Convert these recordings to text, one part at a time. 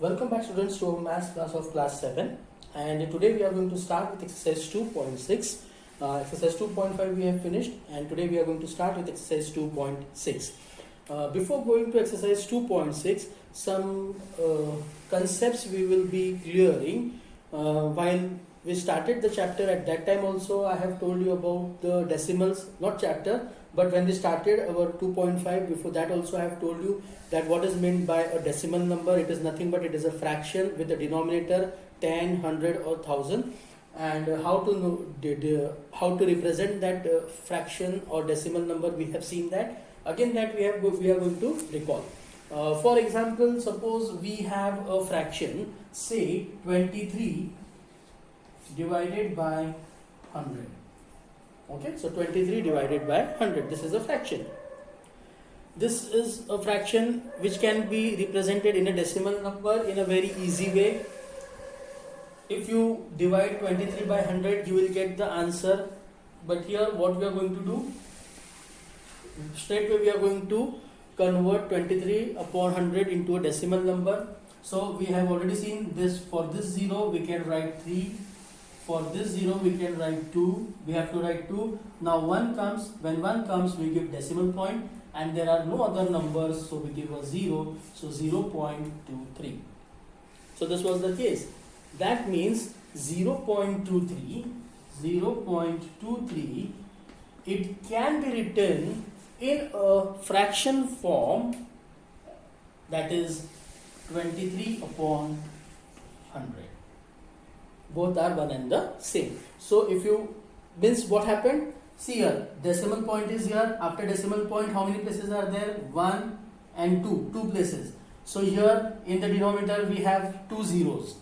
Welcome back students to our maths class of class 7, and today we are going to start with exercise 2.6. Exercise 2.5 we have finished, and today we are going to start with exercise 2.6. Before going to exercise 2.6, some concepts we will be clearing. While we started the chapter, at that time also I have told you about the decimals, not chapter, but when we started our 2.5, before that also I have told you that what is meant by a decimal number. It is nothing but it is a fraction with a denominator 10, 100 or 1000, and how to know how to represent that fraction or decimal number. We have seen that. Again, that we are going to recall. For example, suppose we have a fraction, say 23 divided by 100. Okay, so 23 divided by 100, this is a fraction. This is a fraction which can be represented in a decimal number in a very easy way. If you divide 23 by 100, you will get the answer. But here what we are going to do, straight away we are going to convert 23 upon 100 into a decimal number. So we have already seen this. For this 0 we can write 3. For this 0 we can write 2. We have to write 2. Now 1 comes. When 1 comes, we give decimal point, and there are no other numbers, so we give a 0. So 0.23. So this was the case. That means 0.23, it can be written in a fraction form, that is 23 upon 100. Both are one and the same. So if you means what happened, see here, decimal point is here. After decimal point, how many places are there? 1 and 2 places. So here in the denominator we have 2 zeros.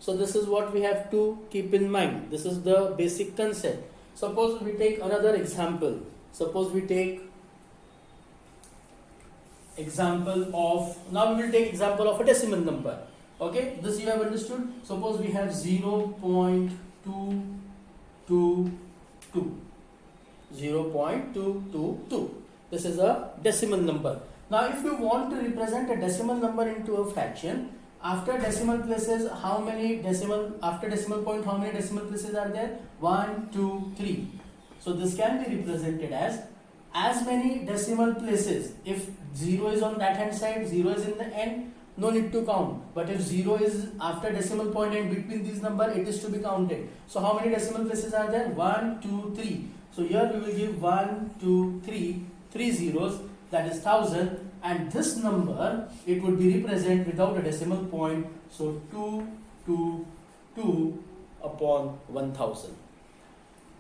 So this is what we have to keep in mind. This is the basic concept. Suppose we take another example. Suppose we take example of, now we will take example of a decimal number. Okay, this you have understood. Suppose we have 0.222. This is a decimal number. Now if you want to represent a decimal number into a fraction, after decimal places, how many decimal, after decimal point, how many decimal places are there? 1, 2, 3. So this can be represented as many decimal places. If 0 is on that hand side, 0 is in the end, no need to count. But if 0 is after decimal point and between these number, it is to be counted. So how many decimal places are there? 1, 2, 3. So here we will give 1, 2, 3, 3 zeros, that is 1000. And this number, it would be represented without a decimal point. So 222 upon 1000.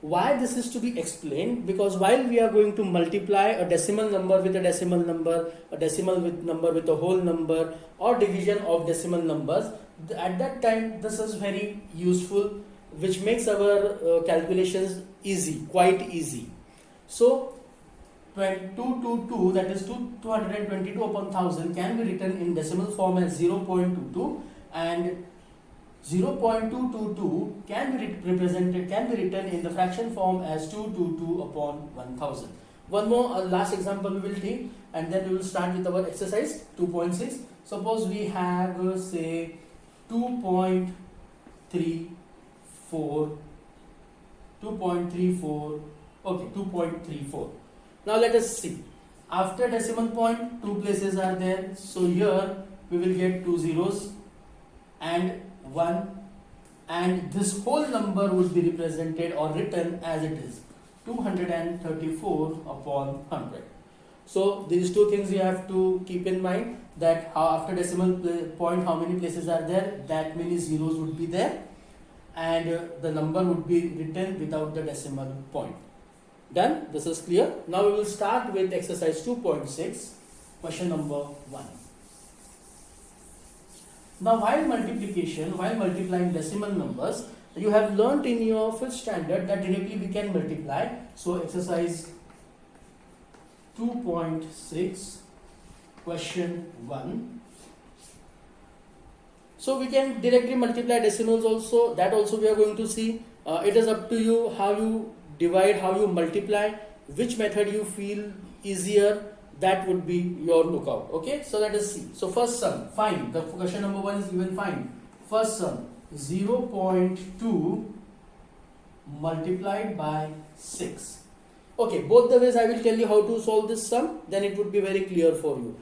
Why this is to be explained? Because while we are going to multiply a decimal number with a decimal number, a decimal number with a whole number, or division of decimal numbers, at that time this is very useful, which makes our calculations easy, quite easy. So 222, that is 222 upon 1000, can be written in decimal form as 0.22, and 0.222 can be written in the fraction form as 222 upon 1000. One more last example we will take, and then we will start with our exercise 2.6. Suppose we have say 2.34. Okay, 2.34. Now let us see. After decimal point, 2 places are there. So here we will get 2 zeros and 1, and this whole number would be represented or written as it is 234 upon 100. So these two things you have to keep in mind, that after decimal point how many places are there, that many zeros would be there, and the number would be written without the decimal point. Done? This is clear. Now we will start with exercise 2.6, question number 1. Now while multiplying decimal numbers, you have learnt in your 5th standard that directly we can multiply. So exercise 2.6, question 1. So we can directly multiply decimals also. That also we are going to see. It is up to you how you divide, how you multiply, which method you feel easier. That would be your lookout. Okay, so let us see. So first sum, find. The question number 1 is given, find. First sum, 0.2 multiplied by 6. Okay, both the ways I will tell you how to solve this sum, then it would be very clear for you.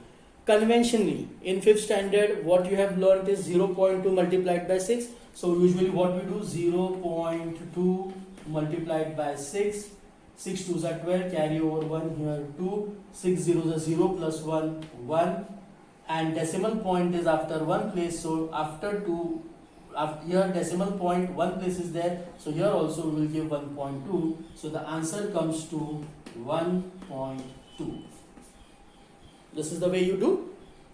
Conventionally, in 5th standard, what you have learnt is 0.2 multiplied by 6. So usually what we do, 0.2 multiplied by 6. 6 2s are 12, carry over 1 here 2, 6 zeros are 0 plus 1, 1, and decimal point is after one place, so after 2, here decimal point, one place is there, so here also we will give 1.2, so the answer comes to 1.2. This is the way you do.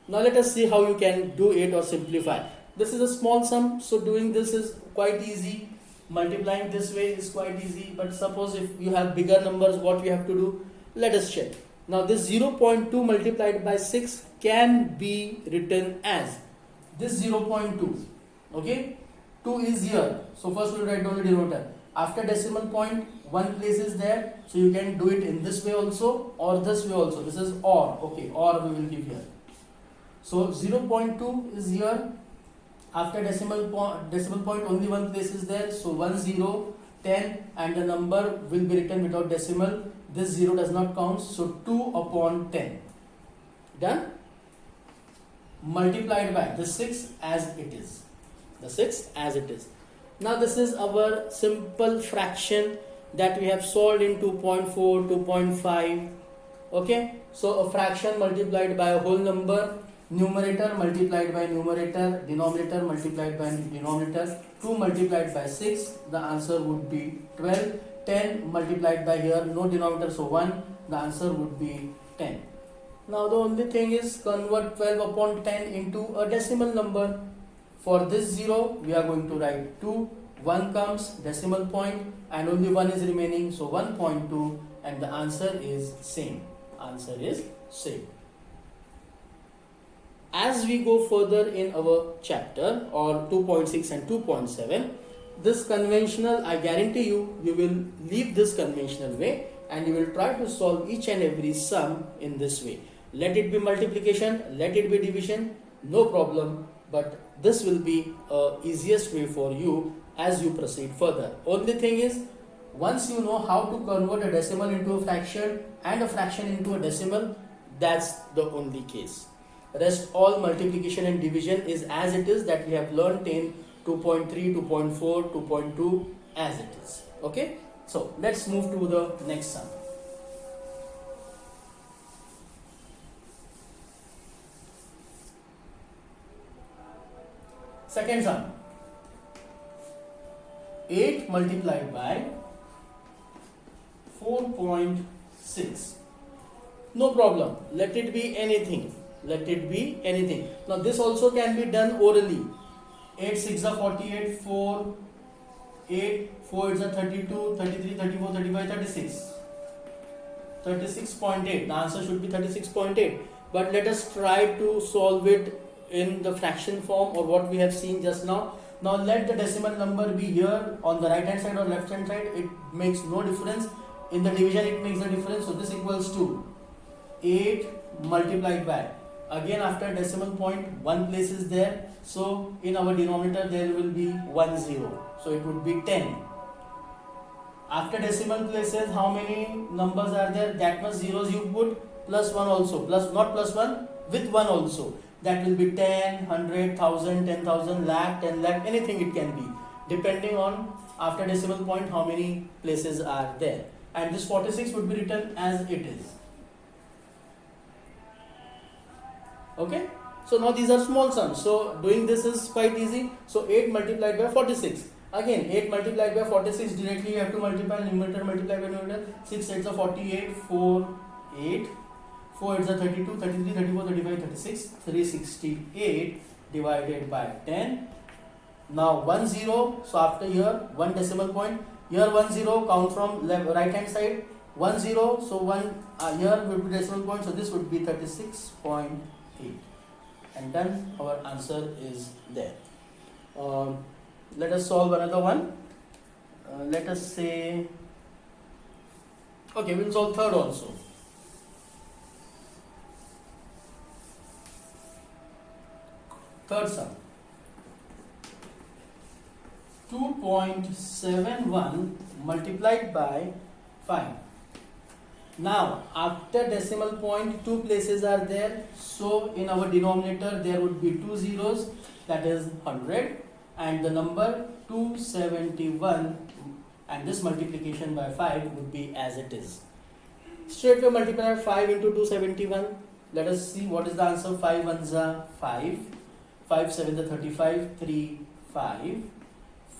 Now let us see how you can do it or simplify. This is a small sum, so doing this is quite easy. Multiplying this way is quite easy, but suppose if you have bigger numbers, what you have to do? Let us check. Now this 0.2 multiplied by 6 can be written as this 0.2. Okay, 2 is here. So first we will write down the denominator. After decimal point, one place is there. So you can do it in this way also or this way also. This is OR. Okay, OR we will give here. So 0.2 is here. After decimal point only one place is there, so 1 0 10 and the number will be written without decimal. This 0 does not count, so 2 upon 10. Done? Multiplied by the 6 as it is. The 6 as it is. Now this is our simple fraction that we have solved in 2.4, 2.5. Okay, so a fraction multiplied by a whole number. Numerator multiplied by numerator, denominator multiplied by denominator, 2 multiplied by 6, the answer would be 12, 10 multiplied by here, no denominator, so 1, the answer would be 10. Now the only thing is convert 12 upon 10 into a decimal number. For this 0, we are going to write 2, 1 comes, decimal point, and only 1 is remaining, so 1.2, and the answer is same. Answer is same. As we go further in our chapter or 2.6 and 2.7, this conventional, I guarantee you, you will leave this conventional way and you will try to solve each and every sum in this way. Let it be multiplication, let it be division, no problem, but this will be easiest way for you as you proceed further. Only thing is, once you know how to convert a decimal into a fraction and a fraction into a decimal, that's the only case. Rest all multiplication and division is as it is that we have learned in 2.3, 2.4, 2.2 as it is. Okay, so let's move to the next sum. Second sum, 8 multiplied by 4.6. No problem, let it be anything. Let it be anything. Now this also can be done orally. 8 6 are 48, 4, 8, 4 is a 32, 33, 34, 35, 36. 36.8. The answer should be 36.8. But let us try to solve it in the fraction form or what we have seen just now. Now let the decimal number be here on the right hand side or left hand side. It makes no difference. In the division it makes a difference. So this equals to 8 multiplied by, again after decimal point one place is there, so in our denominator there will be 1 0, so it would be 10. After decimal places, how many numbers are there? That much zeros you put, plus 1 also, plus not plus 1, with 1 also. That will be 10, 100, 1000, 10,000, lakh, 10 lakh, anything it can be, depending on after decimal point how many places are there. And this 46 would be written as it is. Okay, so now these are small sums, so doing this is quite easy. So 8 multiplied by 46, again 8 multiplied by 46, directly you have to multiply numerator multiplied by numerator. 6 8s are 48, 4 8, 4 8s are 32, 33, 34, 35, 36, 368 divided by 10. Now 1 0, so after here one decimal point, here 1 0, count from right hand side, 1 0, so 1 here would be decimal point, so this would be 36.8. And then our answer is there. Let us solve another one. Let us say, okay, we'll solve third also. Third sum. 2.71 multiplied by 5. Now, after decimal point, two places are there. So, in our denominator, there would be two zeros, that is 100, and the number 271, and this multiplication by 5 would be as it is. Straight away multiply 5 into 271. Let us see what is the answer. 5 ones are 5, 5 7s are 35, 3, 5,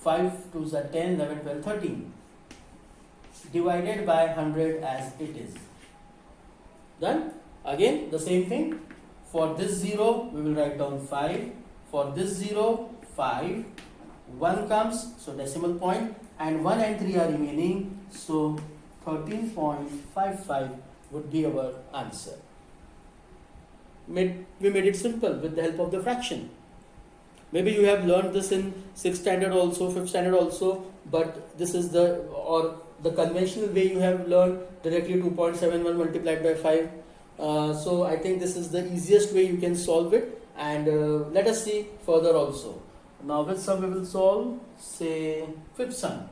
5 2s are 10, 11, 12, 13. Divided by 100 as it is. Done? Again the same thing. For this 0 we will write down 5. For this 0, 5. 1 comes, so decimal point, and 1 and 3 are remaining, so 13.55 would be our answer. We made it simple with the help of the fraction. Maybe you have learned this in 6th standard also, 5th standard also, but this is the conventional way you have learned directly 2.71 multiplied by 5. So I think this is the easiest way you can solve it, and let us see further also. Now which sum we will solve? Say 5th sum.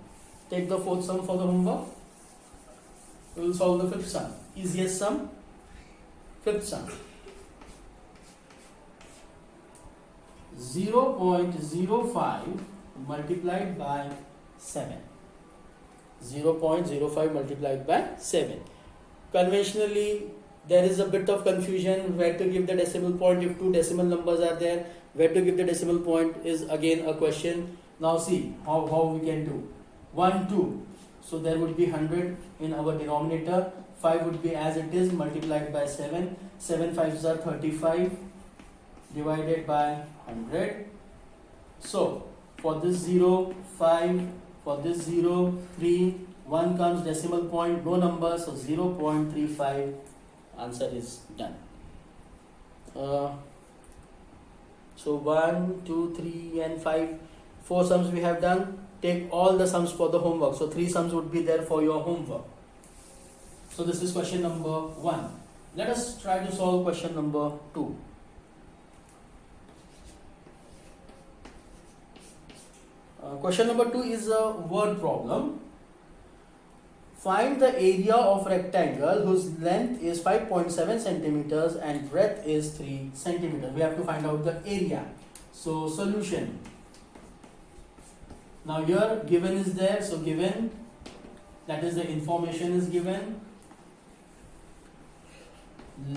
Take the 4th sum for the homework. We will solve the 5th sum. Easiest sum, 5th sum. 0.05 multiplied by 7. 0.05 multiplied by 7. Conventionally, there is a bit of confusion where to give the decimal point if two decimal numbers are there. Where to give the decimal point is again a question. Now see how we can do. 1, 2. So there would be 100 in our denominator. 5 would be as it is multiplied by 7. 7 5s are 35 divided by 100. So for this 0, 5. For this 0, 3. 1 comes decimal point, no number, so 0.35. Answer is done. So 1, 2, 3 and 5, 4 sums we have done. Take all the sums for the homework. So 3 sums would be there for your homework. So this is question number 1. Let us try to solve question number 2. Question number 2 is a word problem. Find the area of rectangle whose length is 5.7 centimeters and breadth is 3 centimeters. We have to find out the area. So solution. Now here given is there. So given, that is the information is given.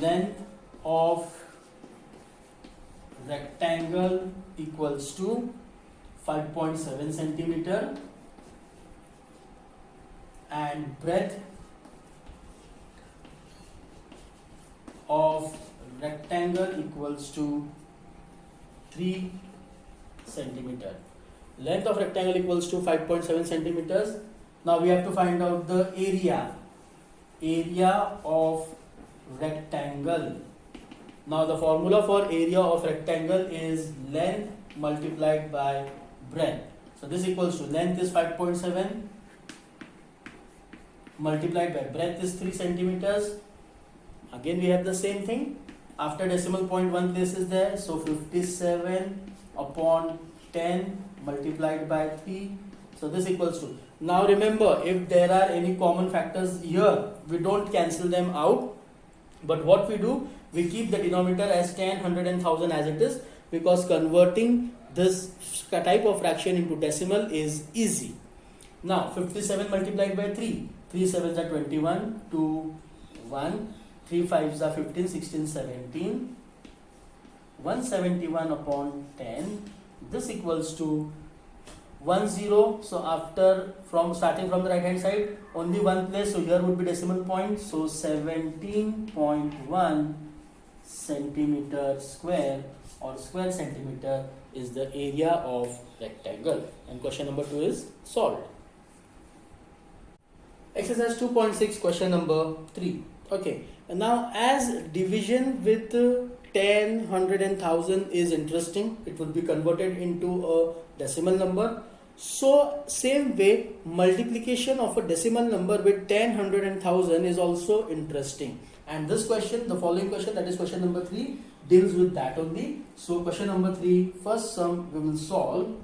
Length of rectangle equals to 5.7 centimeter and breadth of rectangle equals to 3 centimeter. Length of rectangle equals to 5.7 centimeters. Now we have to find out the area. Area of rectangle. Now the formula for area of rectangle is length multiplied by breadth. So this equals to length is 5.7 multiplied by breadth is 3 centimeters. Again we have the same thing. After decimal point one place is there. So 57 upon 10 multiplied by 3. So this equals to. Now remember, if there are any common factors here, we don't cancel them out. But what we do, we keep the denominator as 10, 100 and 1000 as it is, because converting this type of fraction into decimal is easy. Now 57 multiplied by 3. 3 7s are 21, 2, 1, 3 5s are 15, 16, 17, 171 upon 10. This equals to 10. So starting from the right hand side, only one place, so here would be decimal point. So 17.1 centimeter square or square centimeter is the area of rectangle. And question number 2 is solved. Exercise 2.6, question number 3. Okay, and now as division with 10, 100 and 1000 is interesting, it would be converted into a decimal number. So same way, multiplication of a decimal number with 10, 100 and 1000 is also interesting. And this question, the following question, that is question number 3, deals with that only. So question number 3, first sum we will solve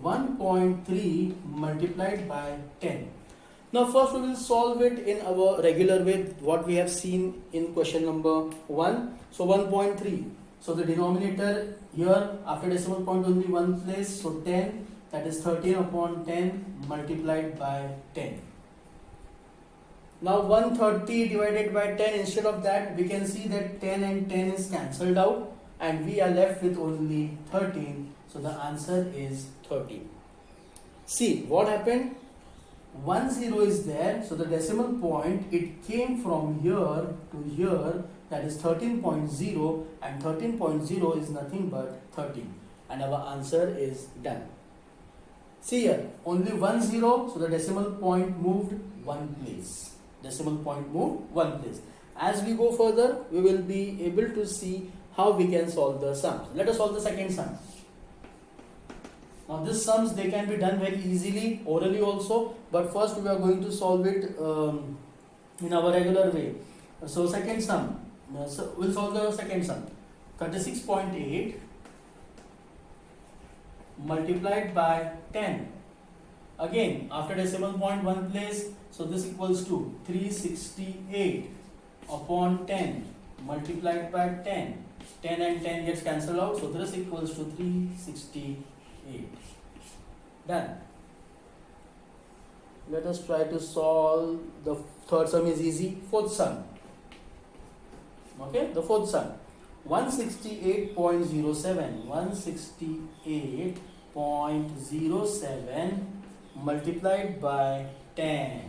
1.3 multiplied by 10. Now first we will solve it in our regular way, what we have seen in question number 1. So 1.3. So the denominator here after decimal point only one place. So 10, that is 13 upon 10 multiplied by 10. Now 130 divided by 10, instead of that we can see that 10 and 10 is cancelled out and we are left with only 13. So the answer is 13. See what happened? 10 is there, so the decimal point, it came from here to here, that is 13.0, and 13.0 is nothing but 13, and our answer is done. See here, only 10, so the decimal point moved one place. Decimal point moved one place. As we go further, we will be able to see how we can solve the sums. Let us solve the second sum. Now these sums, they can be done very easily orally also, but first we are going to solve it in our regular way. So second sum, so we'll solve the second sum. 36.8 multiplied by 10. Again, after decimal point one place, so this equals to 368 upon 10 multiplied by 10. 10 and 10 gets cancelled out, so this equals to 368. Done. Let us try to solve the third sum. Is easy. Fourth sum. Okay, the fourth sum. 168.07. 168.07 multiplied by 10.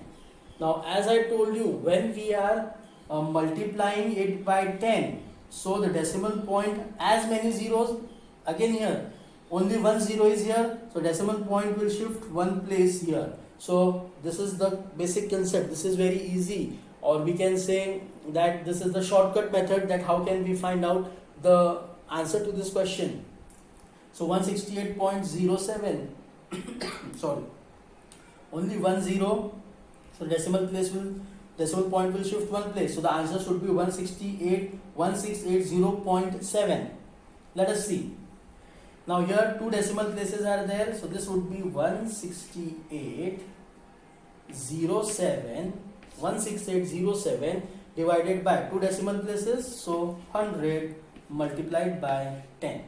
Now, as I told you, when we are multiplying it by 10, so the decimal point, as many zeros, again here, only 1 0 is here, so decimal point will shift one place here. So this is the basic concept. This is very easy, or we can say that this is the shortcut method, that how can we find out the answer to this question. So 168.07 sorry, only 1 0, so decimal point will shift one place, so the answer should be 1680.7. Let us see. Now here two decimal places are there, so this would be 168.07 divided by two decimal places, so 100 multiplied by 10.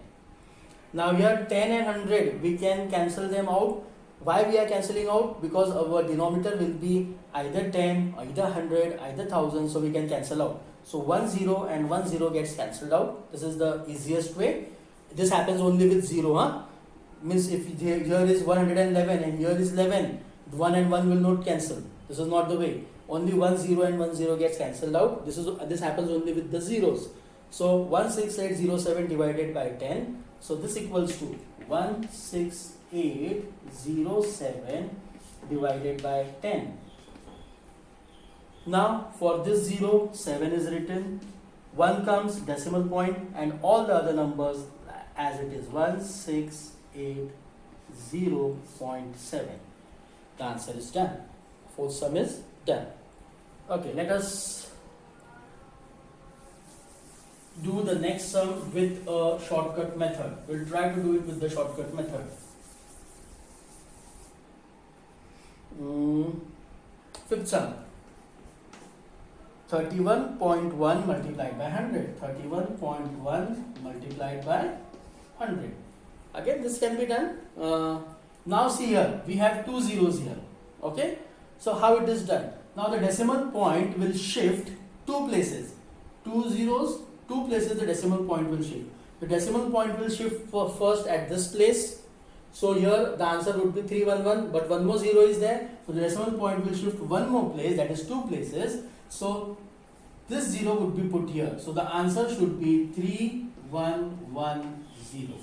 Now here 10 and 100, we can cancel them out. Why we are cancelling out? Because our denominator will be either 10, either 100, either 1000, so we can cancel out. So 10 and 10 gets cancelled out. This is the easiest way. This happens only with 0, means if here is 111 and here is 11, 1 and 1 will not cancel. This is not the way. Only 10 and 10 gets cancelled out. This happens only with the zeros. So 16807 divided by 10. So this equals to 16807 divided by 10. Now for this 0, 7 is written, 1 comes, decimal point, and all the other numbers as it is, 1680.7. The answer is done. Fourth sum is done. Okay, let us do the next sum with a shortcut method. We'll try to do it with the shortcut method. Fifth sum. 31.1 multiplied by 100. 31.1 multiplied by 100. Again, this can be done. Now see here, we have two zeros here. Okay, so how it is done? Now the decimal point will shift two places. Two zeros, two places the decimal point will shift. The decimal point will shift first at this place. So here the answer would be 311, but one more zero is there. So the decimal point will shift one more place, that is two places. So this 0 would be put here. So the answer should be 3110.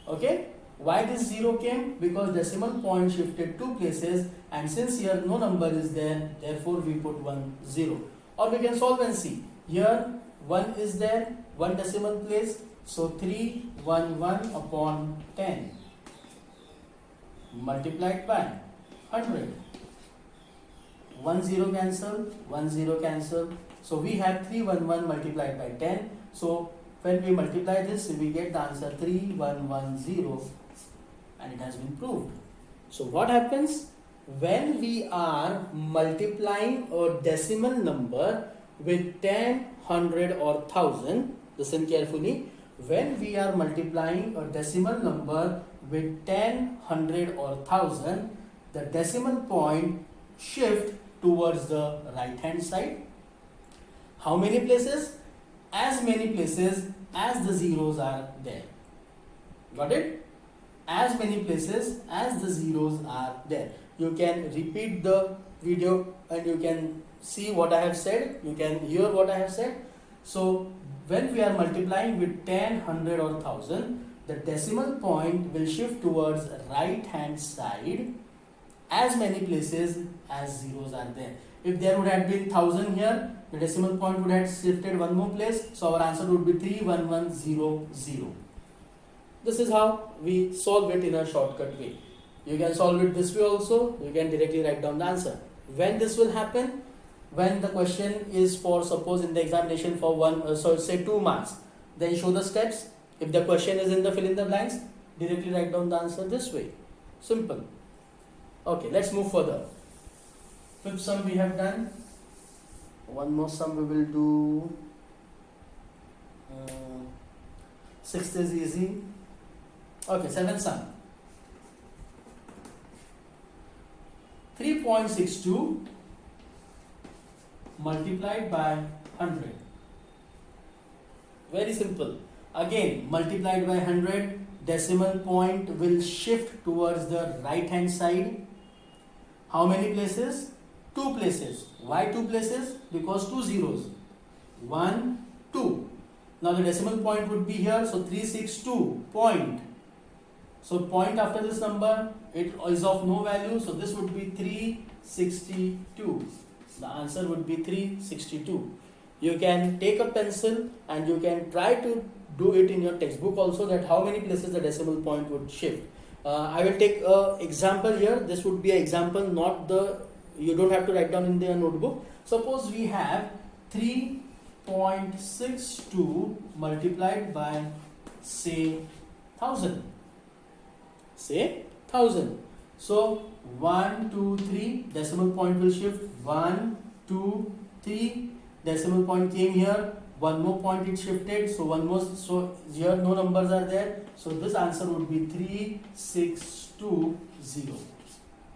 Okay? Why this 0 came? Because decimal point shifted two places, and since here no number is there, therefore we put 1 0. Or we can solve and see. Here 1 is there, one decimal place. So 311 upon 10 multiplied by 100. 1 0 cancel, 1 0 cancel. So we have 311 multiplied by 10. So when we multiply this, we get the answer 3110, and it has been proved. So what happens when we are multiplying a decimal number with 10, 100 or 1000? Listen carefully. When we are multiplying a decimal number with 10, 100 or 1000, the decimal point shift towards the right hand side. How many places? As many places as the zeros are there. Got it? As many places as the zeros are there. You can repeat the video and you can see what I have said. You can hear what I have said. So when we are multiplying with 10, 100 or 1000, the decimal point will shift towards right hand side as many places as zeros are there. If there would have been 1000 here, the decimal point would have shifted one more place, so our answer would be 31100. This is how we solve it in a shortcut way. You can solve it this way also. You can directly write down the answer. When this will happen? When the question is for, suppose in the examination for say 2 marks, then show the steps. If the question is in the fill in the blanks, directly write down the answer this way. Simple. Okay, let's move further. Fifth sum we have done. One more sum we will do. Sixth is easy. Okay, seventh sum. 3.62 multiplied by 100. Very simple. Again, multiplied by 100, decimal point will shift towards the right hand side. How many places? 2 places. Why 2 places? Because 2 zeros. 1, 2. Now the decimal point would be here, so 362 point. So point after this number, it is of no value, so this would be 362. The answer would be 362. You can take a pencil and you can try to do it in your textbook also, that how many places the decimal point would shift. I will take an example here. This would be an example, not the, you don't have to write down in the notebook. Suppose we have 3.62 multiplied by, say, 1000. Say 1000. So 1, 2, 3, decimal point will shift. 1, 2, 3, decimal point came here. One more point it shifted. So one more. So here no numbers are there. So this answer would be 3620.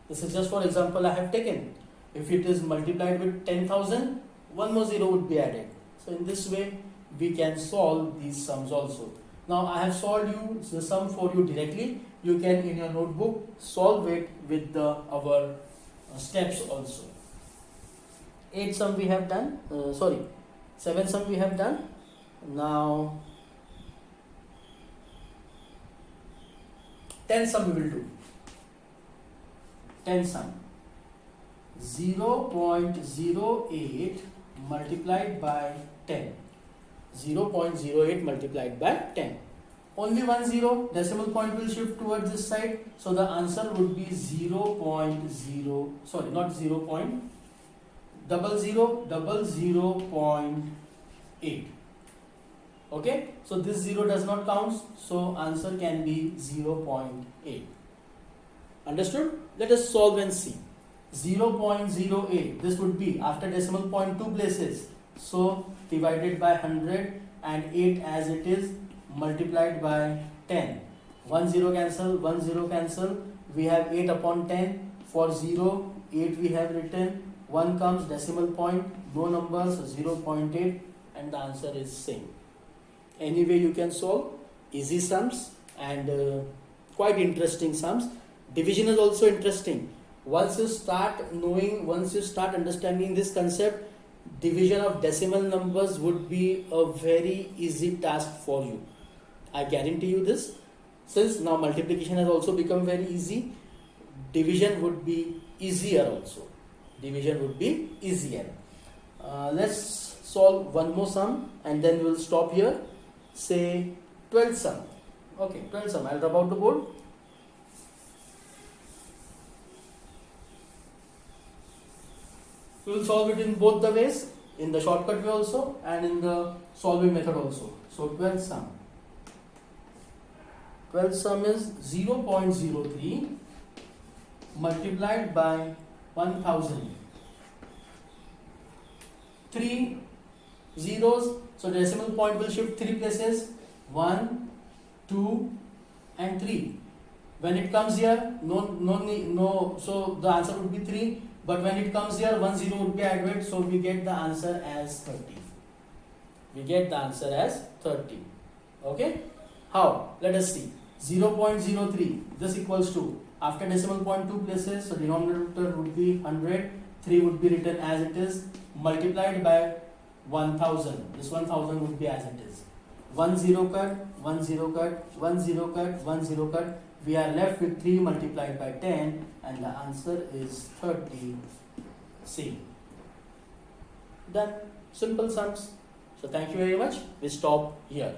This is just for example I have taken. If it is multiplied with 10,000, one more zero would be added. So in this way we can solve these sums also. Now I have solved the sum for you directly. You can in your notebook solve it with our steps also. 8 sum we have done. 7 sum we have done. Now 10 sum we will do. 10 sum. 0.08 multiplied by 10. 0.08 multiplied by 10. Only 1 0, decimal point will shift towards this side. So the answer would be 0.8. Okay, so this 0 does not count, so answer can be 0.8. Understood? Let us solve and see. 0.08, this would be after decimal point 2 places, so divided by 100 and 8 as it is, multiplied by 10. 1 0 cancel, 1 0 cancel. We have 8 upon 10. For 0, 8 we have written. 1 comes, decimal point, no numbers, 0.8, and the answer is same. Anyway, you can solve easy sums and quite interesting sums. Division is also interesting. Once you start knowing, once you start understanding this concept, division of decimal numbers would be a very easy task for you. I guarantee you this. Since now multiplication has also become very easy, division would be easier also. Division would be easier. Let's solve one more sum and then we'll stop here. Say 12th sum. Okay, 12th sum. I'll rub out the board. We will solve it in both the ways. in the shortcut way also and in the solving method also. So 12 sum. 12 sum is 0.03 multiplied by 1000. 3 zeros, so decimal point will shift 3 places, 1, 2 and 3. When it comes here, no, so the answer would be 3, but when it comes here, 1 0 would be added, so we get the answer as 30. We get the answer as 30. Okay? How? Let us see. 0.03, this equals to, after decimal point 2 places, so denominator would be 100, 3 would be written as it is, multiplied by 1000. This 1000 would be as it is. 1 0 cut, 1 0 cut, 1 0 cut, 1 0 cut. We are left with 3 multiplied by 10 and the answer is 30. C. Done. Simple sums. So thank you very much. We stop here.